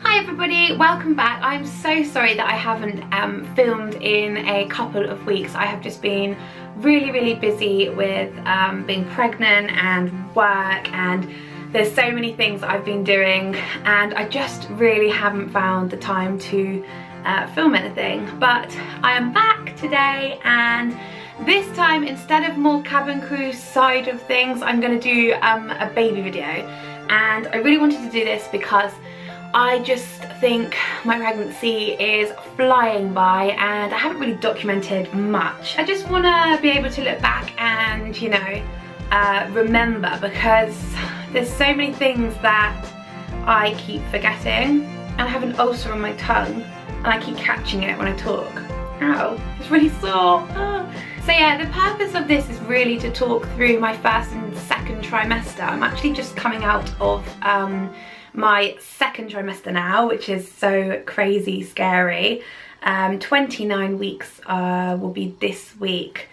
Hi everybody, welcome back. I'm so sorry that I haven't filmed in a couple of weeks. I have just been really busy with being pregnant and work, and there's so many things that I've been doing, and I just really haven't found the time to film anything. But I am back today, and this time, instead of more cabin crew side of things, I'm going to do a baby video. And I really wanted to do this because I just think my pregnancy is flying by and I haven't really documented much. I just want to be able to look back and, you know, remember, because there's so many things that I keep forgetting. And I have an ulcer on my tongue and I keep catching it when I talk. Ow, it's really sore. Oh. So yeah, the purpose of this is really to talk through my first and second trimester. I'm actually just coming out of my second trimester now, which is so crazy scary. 29 weeks will be this week,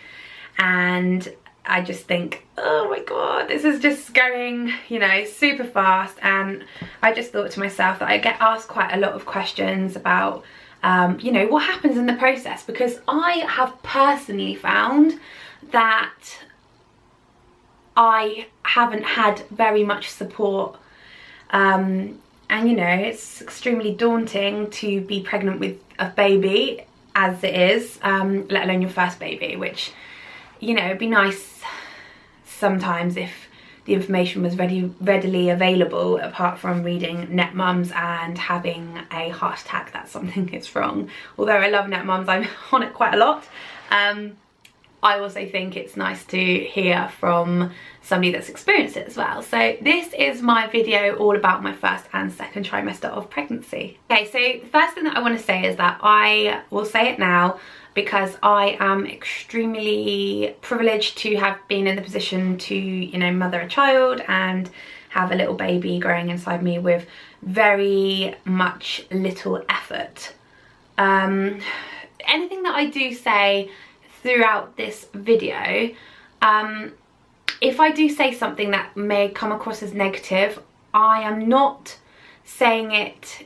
and I just think, oh my god, this is just going, you know, super fast. And I just thought to myself that I get asked quite a lot of questions about you know, what happens in the process, because I have personally found that I haven't had very much support. And you know, it's extremely daunting to be pregnant with a baby as it is, let alone your first baby, which, you know, it'd be nice sometimes if the information was readily available, apart from reading Net Mums and having a heart attack that something is wrong. Although I love Net Mums, I'm on it quite a lot. I also think it's nice to hear from somebody that's experienced it as well. So this is my video all about my first and second trimester of pregnancy. Okay, so the first thing that I want to say is that I will say it now, because I am extremely privileged to have been in the position to, you know, mother a child and have a little baby growing inside me with very much little effort. Anything that I do say throughout this video, if I do say something that may come across as negative, I am not saying it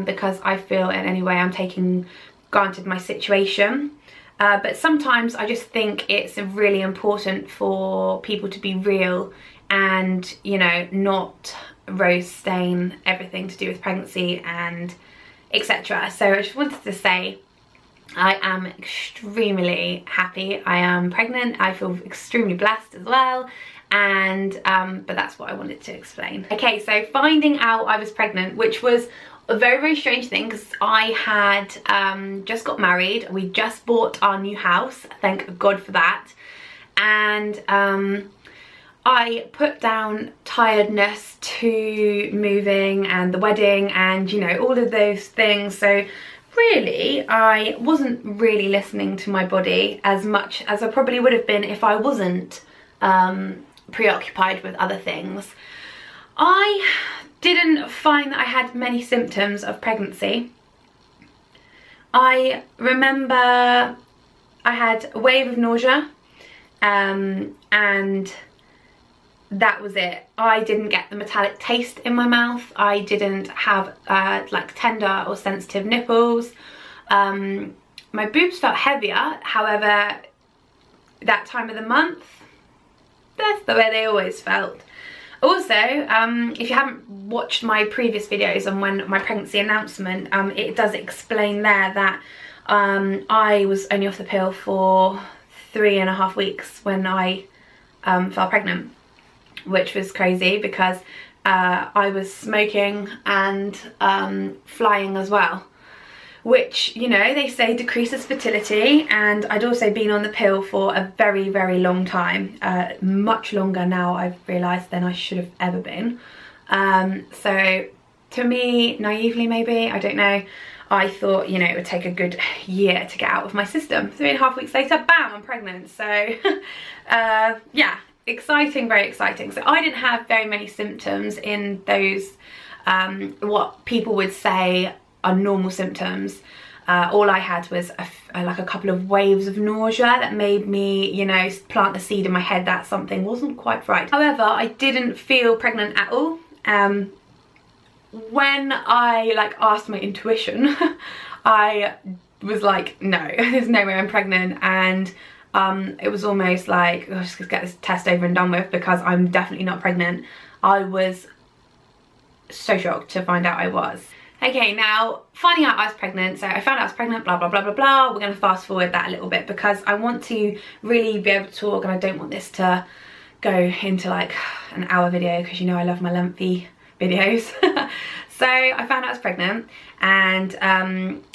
because I feel in any way I'm taking granted my situation, but sometimes I just think it's really important for people to be real and, you know, not rose stain everything to do with pregnancy and etc. So I just wanted to say I am extremely happy. I am pregnant. I feel extremely blessed as well, and but that's what I wanted to explain. Okay, so finding out I was pregnant, which was a very strange thing, because I had just got married. We just bought our new house, thank God for that, and I put down tiredness to moving and the wedding and, you know, all of those things. So really, I wasn't really listening to my body as much as I probably would have been if I wasn't preoccupied with other things. I didn't find that I had many symptoms of pregnancy. I remember I had a wave of nausea, and that was it. I didn't get the metallic taste in my mouth. I didn't have like tender or sensitive nipples. My boobs felt heavier, however, that time of the month, that's the way they always felt. Also, if you haven't watched my previous videos on when my pregnancy announcement, it does explain there that I was only off the pill for 3.5 weeks when I fell pregnant, which was crazy because I was smoking and flying as well, which, you know, they say decreases fertility, and I'd also been on the pill for a very long time, much longer now I've realised than I should have ever been. So to me, naively maybe, I don't know, I thought, you know, it would take a good year to get out of my system. 3.5 weeks later, bam, I'm pregnant. So yeah, exciting, very exciting. So I didn't have very many symptoms in those what people would say are normal symptoms. All I had was like a couple of waves of nausea that made me, you know, plant the seed in my head that something wasn't quite right. However, I didn't feel pregnant at all. when I like asked my intuition, I was like, no, there's no way I'm pregnant. And it was almost like, oh, just get this test over and done with because I'm definitely not pregnant. I was so shocked to find out I was. Okay, now finding out I was pregnant, so I found out I was pregnant, blah, blah, blah, blah, blah. We're gonna fast forward that a little bit because I want to really be able to talk and I don't want this to go into like an hour video because you know I love my lengthy videos. So I found out I was pregnant, and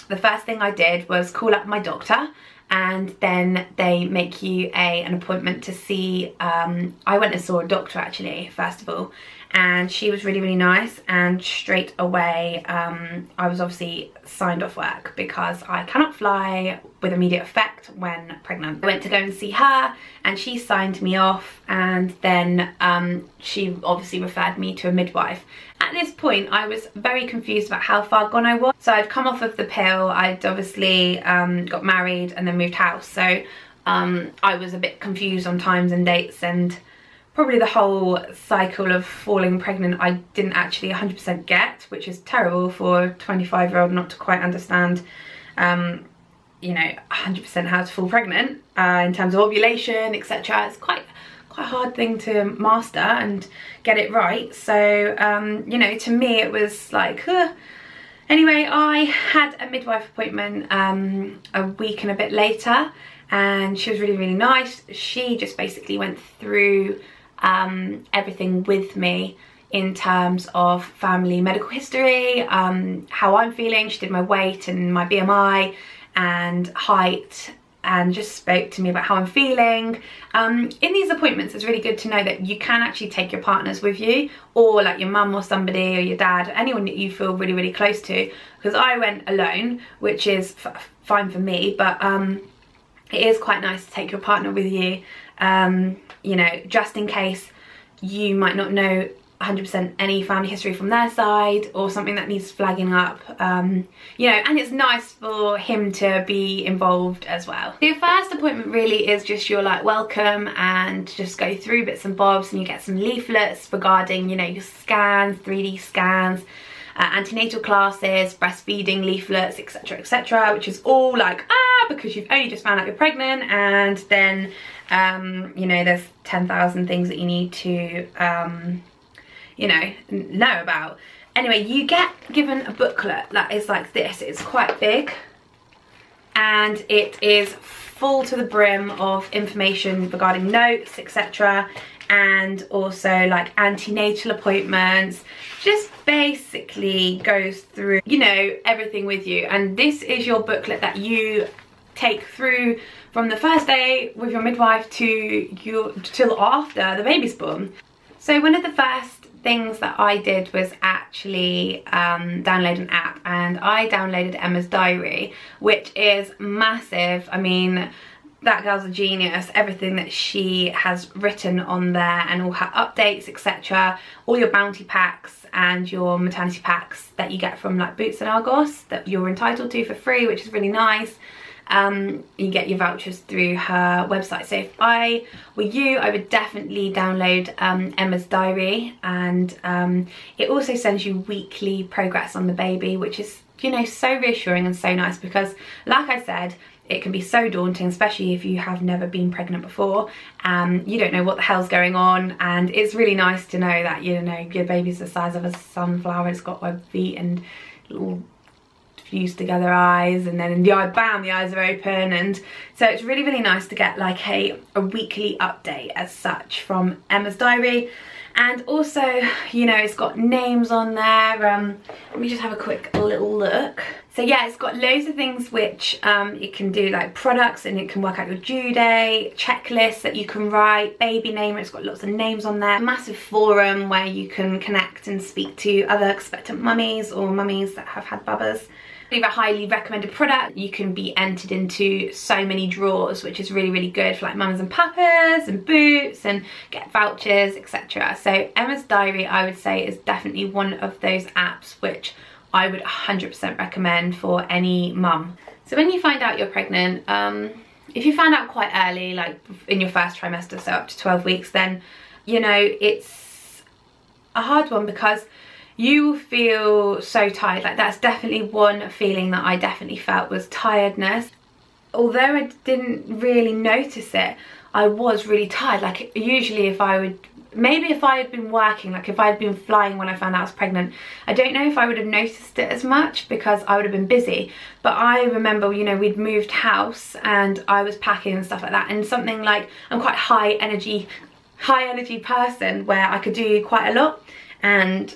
the first thing I did was call up my doctor, and then they make you an appointment to see, I went and saw a doctor actually, first of all, and she was really, really nice, and straight away I was obviously signed off work because I cannot fly with immediate effect when pregnant. I went to go and see her and she signed me off, and then she obviously referred me to a midwife. At this point I was very confused about how far gone I was. So I'd come off of the pill, I'd obviously got married and then moved house, so I was a bit confused on times and dates, and probably the whole cycle of falling pregnant I didn't actually 100% get, which is terrible for a 25-year-old not to quite understand, you know, 100% how to fall pregnant in terms of ovulation, etc. It's quite a hard thing to master and get it right. So, you know, to me it was like, Anyway, I had a midwife appointment a week and a bit later, and she was really, really nice. She just basically went through everything with me in terms of family medical history, how I'm feeling. She did my weight and my BMI and height, and just spoke to me about how I'm feeling. In these appointments, it's really good to know that you can actually take your partners with you, or like your mum or somebody, or your dad, or anyone that you feel really, really close to, because I went alone, which is fine for me, but it is quite nice to take your partner with you, you know, just in case you might not know 100% any family history from their side, or something that needs flagging up, you know, and it's nice for him to be involved as well. Your first appointment really is just your like welcome, and just go through bits and bobs, and you get some leaflets regarding, you know, your scans, 3D scans, antenatal classes, breastfeeding leaflets, etc, etc, which is all like, because you've only just found out you're pregnant, and then you know, there's 10,000 things that you need to you know about. Anyway, you get given a booklet that is like this. It's quite big, and it is full to the brim of information regarding notes, etc, and also like antenatal appointments. Just basically goes through, you know, everything with you. And this is your booklet that you take through from the first day with your midwife till after the baby's born. So one of the first things that I did was actually download an app, and I downloaded Emma's diary, which is massive. I mean, that girl's a genius. Everything that she has written on there, and all her updates, etc, all your bounty packs and your maternity packs that you get from like Boots and Argos that you're entitled to for free, which is really nice. You get your vouchers through her website. So if I were you, I would definitely download Emma's diary, and it also sends you weekly progress on the baby, which is, you know, so reassuring and so nice, because like I said, it can be so daunting, especially if you have never been pregnant before. You don't know what the hell's going on, and it's really nice to know that, you know, your baby's the size of a sunflower, it's got web feet and little fused together eyes, and then in the eye, bam, the eyes are open. And so it's really, really nice to get like a weekly update as such from Emma's diary. And also, you know, it's got names on there. Let me just have a quick little look. So yeah, it's got loads of things which you can do, like products, and it can work out your due date, checklists that you can write, baby name, it's got lots of names on there. A massive forum where you can connect and speak to other expectant mummies or mummies that have had bubbers. A highly recommended product. You can be entered into so many draws, which is really, really good for like mums and papas and Boots, and get vouchers, etc. So Emma's diary, I would say, is definitely one of those apps which I would 100% recommend for any mum. So when you find out you're pregnant, if you find out quite early, like in your first trimester, so up to 12 weeks, then, you know, it's a hard one, because you will feel so tired. Like that's definitely one feeling that I definitely felt, was tiredness. Although I didn't really notice it, I was really tired. Like usually if I would, maybe if I had been working, like if I had been flying when I found out I was pregnant, I don't know if I would have noticed it as much because I would have been busy. But I remember, you know, we'd moved house and I was packing and stuff like that, and something like, I'm quite high energy person where I could do quite a lot, and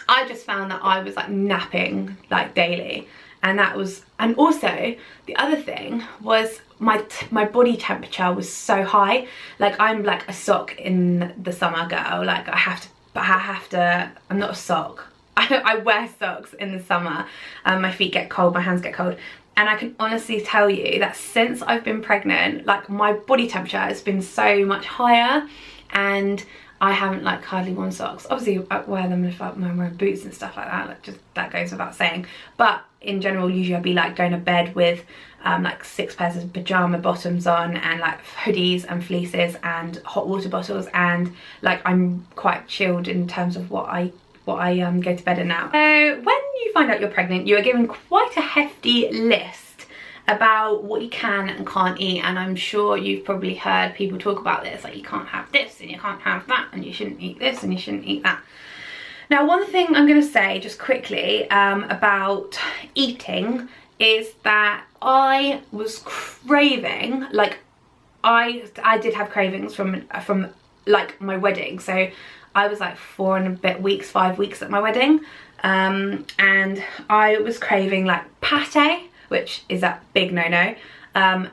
I just found that I was like napping like daily. And that was, and also the other thing was my body temperature was so high. Like I'm like a sock in the summer, girl. Like I have to, I'm not a sock. I wear socks in the summer. My feet get cold, my hands get cold. And I can honestly tell you that since I've been pregnant, like my body temperature has been so much higher, and I haven't like hardly worn socks. Obviously I wear them if I'm wearing boots and stuff like that, like just that goes without saying. But in general, usually I'd be like going to bed with like 6 pairs of pajama bottoms on, and like hoodies and fleeces and hot water bottles, and like I'm quite chilled in terms of what I go to bed in now. So when you find out you're pregnant, you are given quite a hefty list about what you can and can't eat, and I'm sure you've probably heard people talk about this, like you can't have this and you can't have that, and you shouldn't eat this and you shouldn't eat that. Now one thing I'm going to say just quickly about eating is that I was craving, like I did have cravings from like my wedding. So I was like 4 and a bit weeks, 5 weeks at my wedding, and I was craving like pate, which is a big no-no,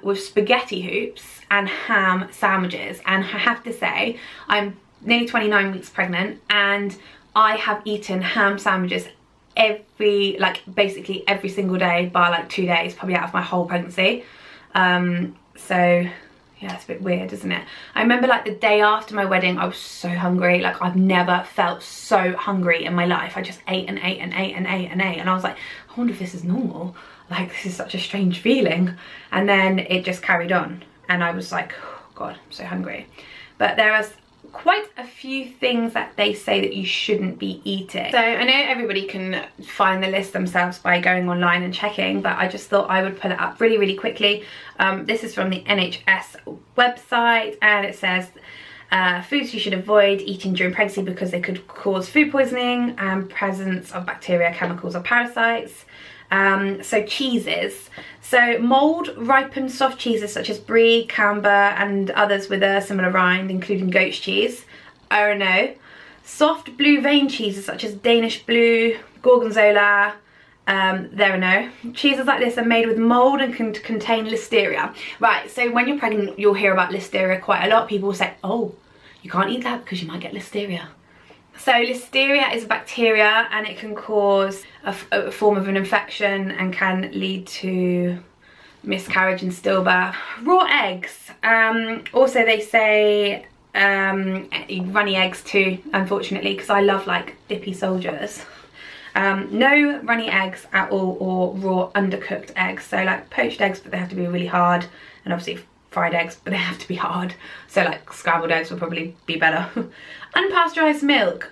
with spaghetti hoops and ham sandwiches. And I have to say, I'm nearly 29 weeks pregnant, and I have eaten ham sandwiches basically every single day bar like 2 days, probably out of my whole pregnancy. So yeah, it's a bit weird, isn't it? I remember like the day after my wedding, I was so hungry. Like I've never felt so hungry in my life. I just ate and ate and ate and ate and ate, and I was like, I wonder if this is normal. Like this is such a strange feeling. And then it just carried on, and I was like, oh God, I'm so hungry. But there are quite a few things that they say that you shouldn't be eating. So I know everybody can find the list themselves by going online and checking, but I just thought I would pull it up really, really quickly. This is from the NHS website, and it says foods you should avoid eating during pregnancy because they could cause food poisoning and presence of bacteria, chemicals or parasites. So cheeses. So mould ripened soft cheeses such as brie, camembert and others with a similar rind, including goat's cheese, are a no. Soft blue vein cheeses such as Danish blue, gorgonzola, they're a no. Cheeses like this are made with mould and can contain listeria. Right, so when you're pregnant, you'll hear about listeria quite a lot. People will say, oh, you can't eat that because you might get listeria. So listeria is a bacteria, and it can cause a form of an infection and can lead to miscarriage and stillbirth. Raw eggs. Also they say runny eggs too, unfortunately, because I love like dippy soldiers. No runny eggs at all, or raw undercooked eggs. So like poached eggs, but they have to be really hard, and obviously fried eggs, but they have to be hard. So like scrambled eggs will probably be better. Unpasteurized milk.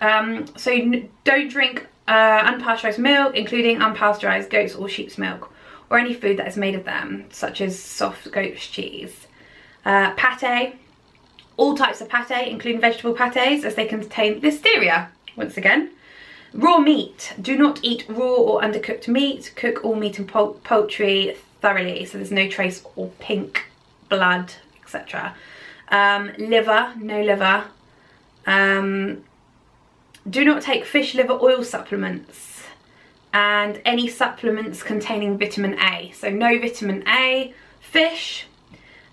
So don't drink unpasteurized milk, including unpasteurized goat's or sheep's milk, or any food that is made of them, such as soft goat's cheese. Pate. All types of pate, including vegetable pates, as they contain listeria. Once again. Raw meat. Do not eat raw or undercooked meat. Cook all meat and poultry thoroughly, so there's no trace or pink blood, etc. Liver, no liver. Do not take fish liver oil supplements, and any supplements containing vitamin A. So no vitamin A. Fish,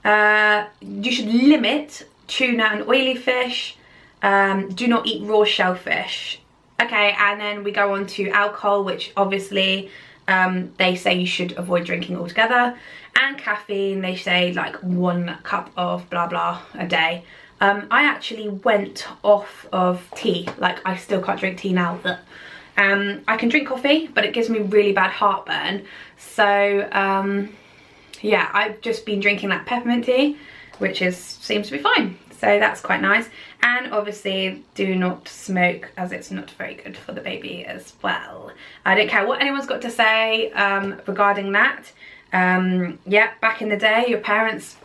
you should limit tuna and oily fish. Do not eat raw shellfish. Okay, and then we go on to alcohol, which obviously they say you should avoid drinking altogether. And caffeine, they say like 1 cup of blah blah a day. I actually went off of tea. Like I still can't drink tea now. I can drink coffee, but it gives me really bad heartburn. So yeah, I've just been drinking that peppermint tea, which seems to be fine. so that's quite nice. And obviously do not smoke, as it's not very good for the baby as well. I don't care what anyone's got to say regarding that. Yeah, back in the day, your parents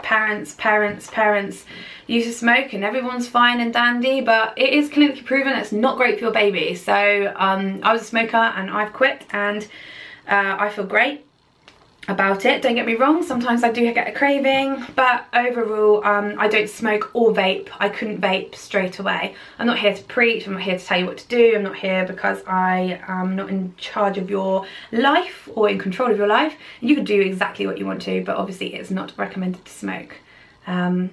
used to smoke and everyone's fine and dandy, but it is clinically proven it's not great for your baby. So I was a smoker and I've quit, and I feel great about it. Don't get me wrong, sometimes I do get a craving, but overall I don't smoke or vape. I couldn't vape straight away. I'm not here to preach, I'm not here to tell you what to do, I'm not here because I am not in charge of your life or in control of your life. You can do exactly what you want to, but obviously it's not recommended to smoke, so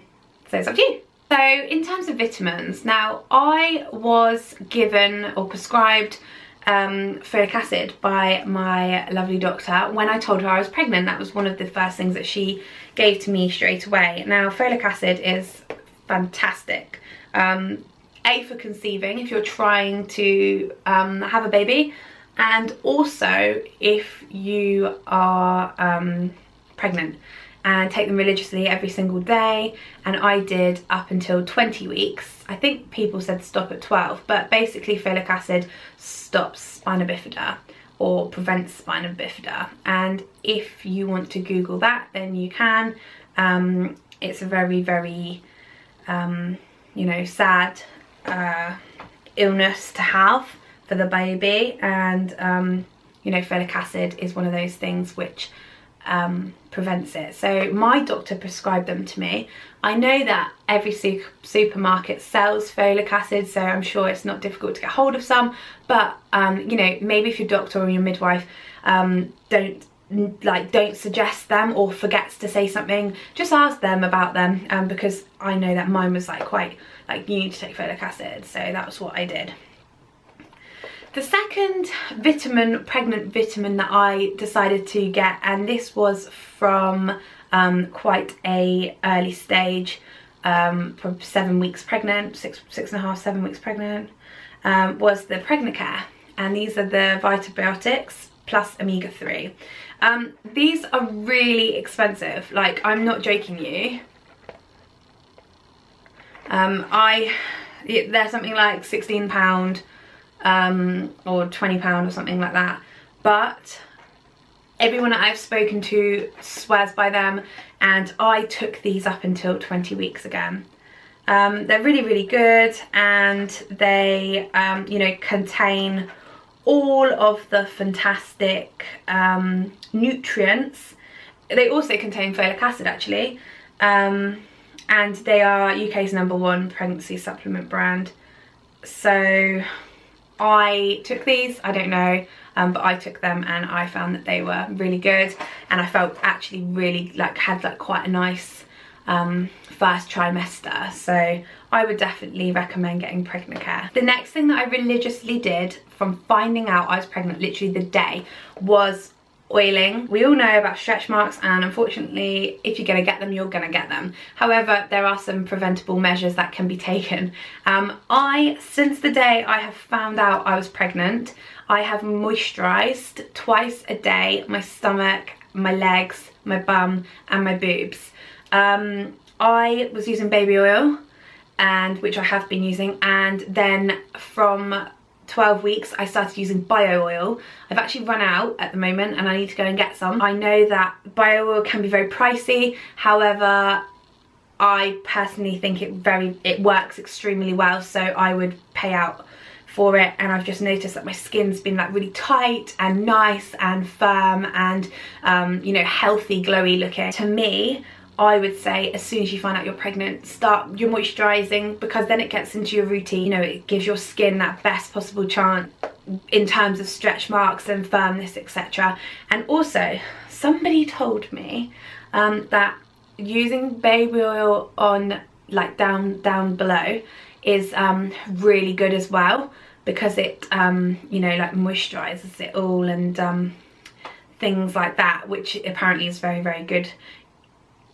it's up to you. So in terms of vitamins, now I was given or prescribed folic acid by my lovely doctor when I told her I was pregnant. That was one of the first things that she gave to me straight away. Now folic acid is fantastic, A, for conceiving if you're trying to have a baby, and also if you are pregnant, and take them religiously every single day. And I did up until 20 weeks. I think people said stop at 12, but basically folic acid stops spina bifida or prevents spina bifida. And if you want to Google that, then you can. It's a very, very, you know, sad illness to have for the baby. And, you know, folic acid is one of those things which prevents it. So my doctor prescribed them to me. I know that every supermarket sells folic acid, so I'm sure it's not difficult to get hold of some, but you know, maybe if your doctor or your midwife don't suggest them or forgets to say something, just ask them about them, because I know that mine was like quite like, you need to take folic acid, so that was what I did. The second vitamin, pregnant vitamin, that I decided to get, and this was from quite a early stage, from 7 weeks pregnant, six and a half, 7 weeks pregnant, was the Pregnecare. And these are the Vitabiotics plus omega-3. These are really expensive, like I'm not joking you. They're something like £16 or £20 or something like that, but everyone that I've spoken to swears by them, and I took these up until 20 weeks again. They're really, really good, and they you know, contain all of the fantastic nutrients. They also contain folic acid actually, and they are UK's #1 pregnancy supplement brand. So I took these, I don't know, but I took them and I found that they were really good, and I felt actually really had quite a nice first trimester, so I would definitely recommend getting Pregnecare. The next thing that I religiously did from finding out I was pregnant, literally the day, was oiling. We all know about stretch marks, and unfortunately if you're going to get them, you're going to get them. However, there are some preventable measures that can be taken. Since the day I have found out I was pregnant, I have moisturised twice a day my stomach, my legs, my bum and my boobs. I was using baby oil, and which I have been using, and then from 12 weeks I started using bio oil. I've actually run out at the moment and I need to go and get some. I know that bio oil can be very pricey, however I personally think it works extremely well, so I would pay out for it. And I've just noticed that my skin's been like really tight and nice and firm and you know, healthy, glowy looking. To me, I would say as soon as you find out you're pregnant, start your moisturising, because then it gets into your routine. You know, it gives your skin that best possible chance in terms of stretch marks and firmness, etc. And also, somebody told me that using baby oil on like down below is really good as well, because it you know, like moisturises it all and things like that, which apparently is very, very good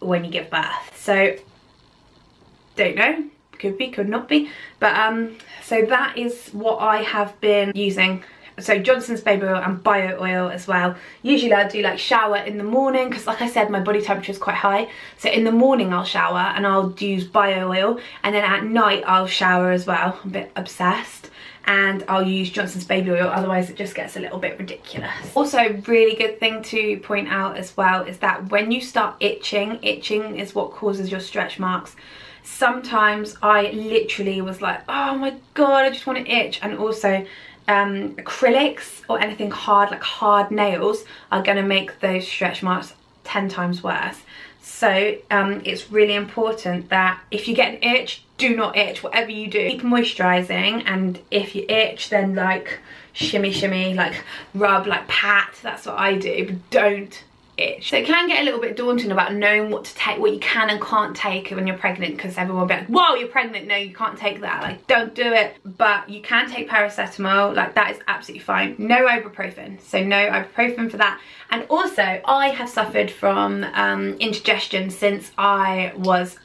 when you give birth. So don't know, could be, could not be, but so that is what I have been using so Johnson's baby oil and bio oil as well. Usually I'll do like shower in the morning because like I said, my body temperature is quite high. So in the morning I'll shower and I'll use bio oil, and then at night I'll shower as well. I'm a bit obsessed. And I'll use Johnson's baby oil, otherwise it just gets a little bit ridiculous. Also, really good thing to point out as well is that when you start itching is what causes your stretch marks. Sometimes I literally was like, oh my god, I just want to itch. And also acrylics or anything hard, like hard nails, are going to make those stretch marks 10 times worse. So it's really important that if you get an itch, do not itch, whatever you do. Keep moisturising, and if you itch, then like shimmy, like rub, like pat, that's what I do, but don't itch. So it can get a little bit daunting about knowing what to take, what you can and can't take when you're pregnant, because everyone will be like, whoa, you're pregnant, no you can't take that, like don't do it. But you can take paracetamol, like that is absolutely fine. No ibuprofen, so no ibuprofen for that. And also I have suffered from indigestion since I was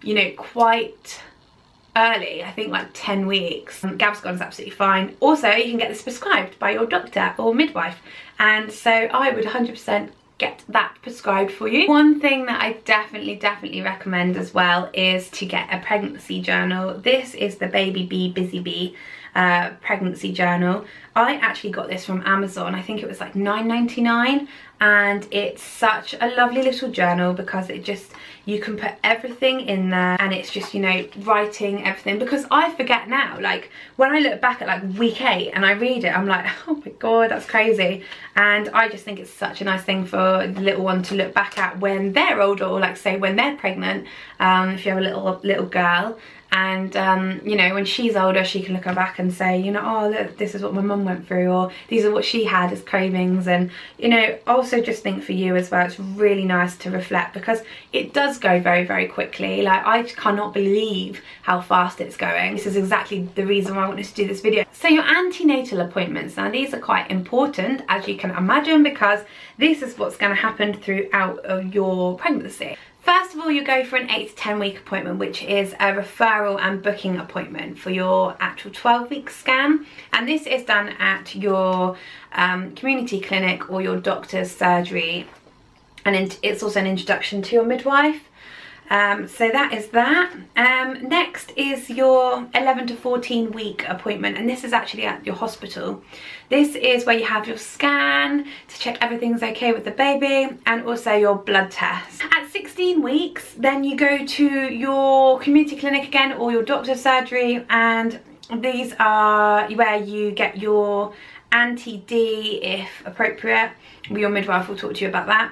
you know, quite early, I think like 10 weeks. Gaviscon is absolutely fine. Also, you can get this prescribed by your doctor or midwife, and so I would 100% get that prescribed for you. One thing that I definitely recommend as well is to get a pregnancy journal. This is the Baby Bee Busy Bee pregnancy journal. I actually got this from Amazon. I think it was like $9.99, and it's such a lovely little journal because it just, you can put everything in there, and it's just, you know, writing everything, because I forget now, like when I look back at like week 8 and I read it, I'm like, oh my god, that's crazy. And I just think it's such a nice thing for the little one to look back at when they're older, or like say when they're pregnant, if you have a little girl. And you know, when she's older, she can look back and say, you know, oh look, this is what my mum went through, or these are what she had as cravings. And you know, also just think for you as well, it's really nice to reflect, because it does go very quickly. Like I cannot believe how fast it's going. This is exactly the reason why I wanted to do this video. So your antenatal appointments, now these are quite important, as you can imagine, because this is what's going to happen throughout your pregnancy. First of all, you go for an 8 to 10 week appointment, which is a referral and booking appointment for your actual 12-week scan. And this is done at your community clinic or your doctor's surgery. And it's also an introduction to your midwife. So that is that. Next is your 11 to 14 week appointment, and this is actually at your hospital. This is where you have your scan to check everything's okay with the baby, and also your blood test. At 16 weeks, then you go to your community clinic again or your doctor's surgery, and these are where you get your anti-D if appropriate. Your midwife will talk to you about that,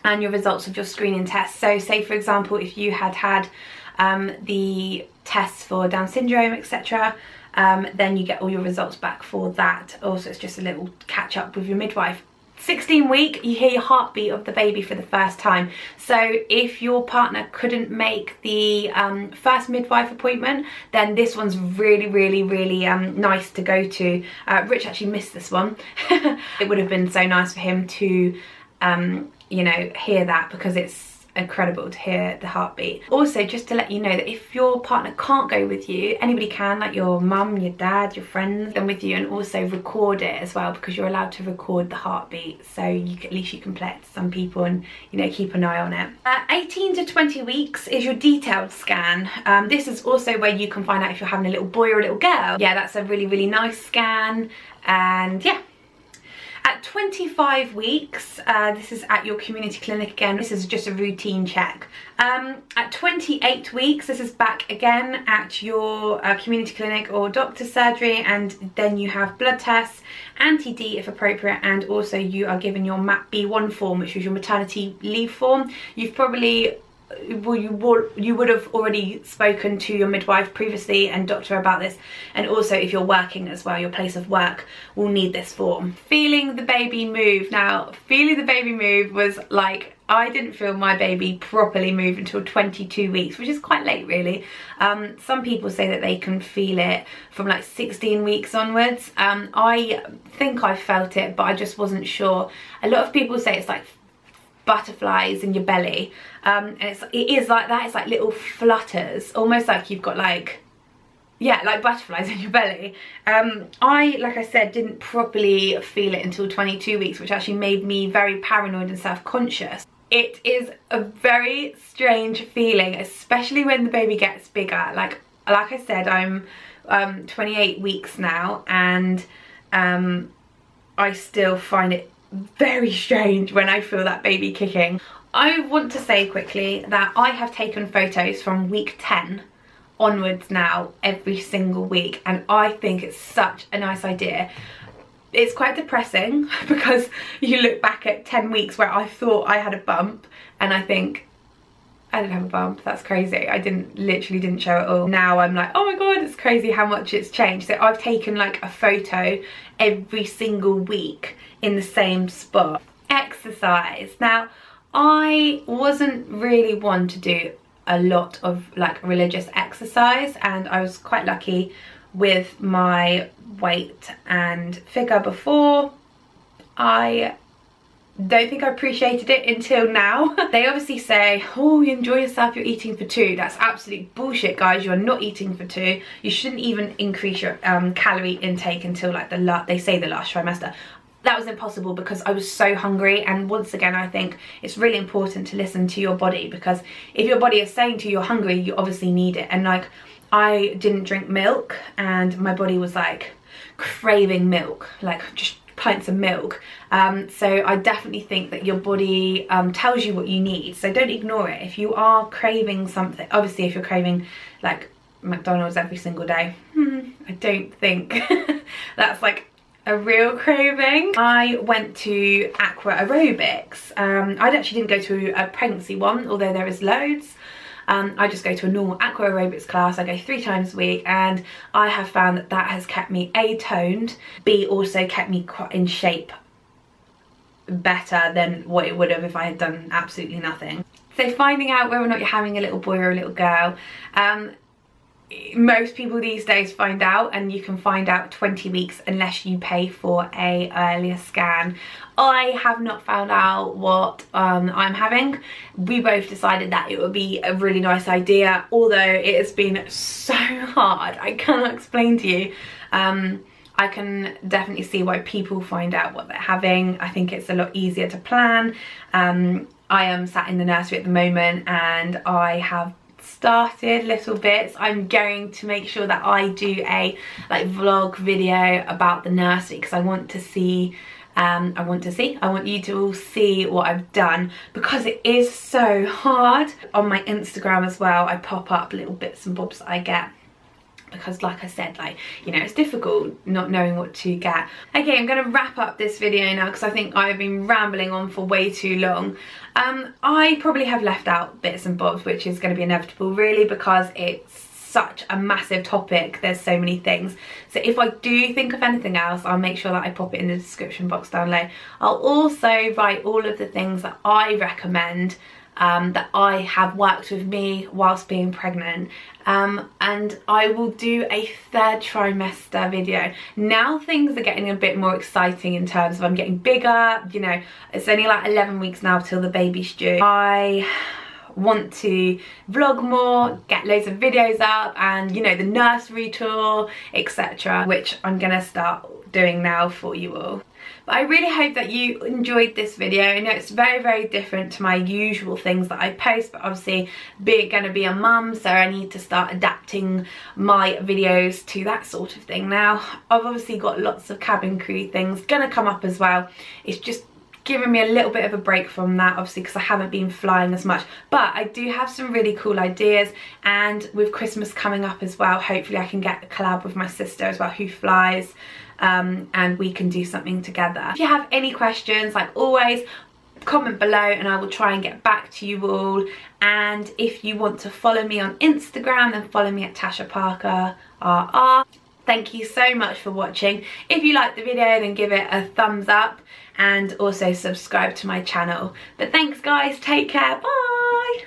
and your results of your screening tests. So say for example, if you had the tests for Down syndrome, etc., then you get all your results back for that. Also, it's just a little catch up with your midwife. 16 week, you hear your heartbeat of the baby for the first time. So if your partner couldn't make the first midwife appointment, then this one's really nice to go to. Rich actually missed this one. It would have been so nice for him to you know, hear that, because it's incredible to hear the heartbeat. Also, just to let you know that if your partner can't go with you, anybody can, like your mum, your dad, your friends, and with you, and also record it as well, because you're allowed to record the heartbeat, so at least you can play it to some people and, you know, keep an eye on it. 18 to 20 weeks is your detailed scan. This is also where you can find out if you're having a little boy or a little girl. Yeah, that's a really nice scan. And yeah, at 25 weeks, this is at your community clinic again. This is just a routine check. At 28 weeks, this is back again at your community clinic or doctor's surgery, and then you have blood tests, anti-D if appropriate, and also you are given your MAP B1 form, which is your maternity leave form. You've probably, well, you would have already spoken to your midwife previously and doctor about this, and also if you're working as well, your place of work will need this form. Feeling the baby move. Now, feeling the baby move was like, I didn't feel my baby properly move until 22 weeks, which is quite late really. Some people say that they can feel it from like 16 weeks onwards. I think I felt it, but I just wasn't sure. A lot of people say it's like butterflies in your belly, and it is like that. It's like little flutters, almost like you've got like yeah, like butterflies in your belly. I, like I said, didn't properly feel it until 22 weeks, which actually made me very paranoid and self-conscious. It is a very strange feeling, especially when the baby gets bigger. Like I said, I'm 28 weeks now, and I still find it very strange when I feel that baby kicking. I want to say quickly that I have taken photos from week 10 onwards now every single week, and I think it's such a nice idea. It's quite depressing because you look back at 10 weeks where I thought I had a bump and I think I didn't have a bump. That's crazy. I literally didn't show it all. Now I'm like, oh my god, it's crazy how much it's changed. So I've taken like a photo every single week in the same spot. Exercise. Now, I wasn't really one to do a lot of like religious exercise, and I was quite lucky with my weight and figure before. I don't think I appreciated it until now. They obviously say, oh, you enjoy yourself, you're eating for 2. That's absolute bullshit, guys. You're not eating for 2. You shouldn't even increase your calorie intake until like they say the last trimester. That was impossible because I was so hungry. And once again, I think it's really important to listen to your body, because if your body is saying to you you're hungry, you obviously need it. And like, I didn't drink milk and my body was like craving milk, like just pints of milk. So I definitely think that your body tells you what you need, so don't ignore it. If you are craving something, obviously if you're craving like McDonald's every single day, I don't think that's like a real craving. I went to aqua aerobics. I actually didn't go to a pregnancy one, although there is loads. I just go to a normal aqua aerobics class. I go 3 times a week, and I have found that that has kept me A, toned, B, also kept me quite in shape better than what it would have if I had done absolutely nothing. So finding out whether or not you're having a little boy or a little girl, most people these days find out, and you can find out 20 weeks unless you pay for a earlier scan. I have not found out what I'm having. We both decided that it would be a really nice idea, although it has been so hard. I cannot explain to you. I can definitely see why people find out what they're having. I think it's a lot easier to plan. I am sat in the nursery at the moment, and I have started little bits. I'm going to make sure that I do a like vlog video about the nursery, because I want to see, I want you to all see what I've done, because it is so hard. On my Instagram as well, I pop up little bits and bobs that I get, because like I said, like, you know, it's difficult not knowing what to get. Okay, I'm gonna wrap up this video now because I think I've been rambling on for way too long. I probably have left out bits and bobs, which is going to be inevitable really, because it's such a massive topic. There's so many things. So if I do think of anything else, I'll make sure that I pop it in the description box down below. I'll also write all of the things that I recommend that I have worked with me whilst being pregnant, and I will do a 3rd trimester video. Now things are getting a bit more exciting in terms of I'm getting bigger, you know, it's only like 11 weeks now till the baby's due. I want to vlog more, get loads of videos up, and you know, the nursery tour, etc., which I'm gonna start doing now for you all. But I really hope that you enjoyed this video. I know it's very, very different to my usual things that I post, but obviously going to be a mum, so I need to start adapting my videos to that sort of thing now. I've obviously got lots of cabin crew things going to come up as well. It's just giving me a little bit of a break from that, obviously, because I haven't been flying as much, but I do have some really cool ideas. And with Christmas coming up as well, hopefully I can get a collab with my sister as well, who flies, and we can do something together. If you have any questions, like always, comment below and I will try and get back to you all. And if you want to follow me on Instagram, then follow me at Tasha Parker RR. Thank you so much for watching. If you liked the video, then give it a thumbs up and also subscribe to my channel. But thanks guys, take care, bye!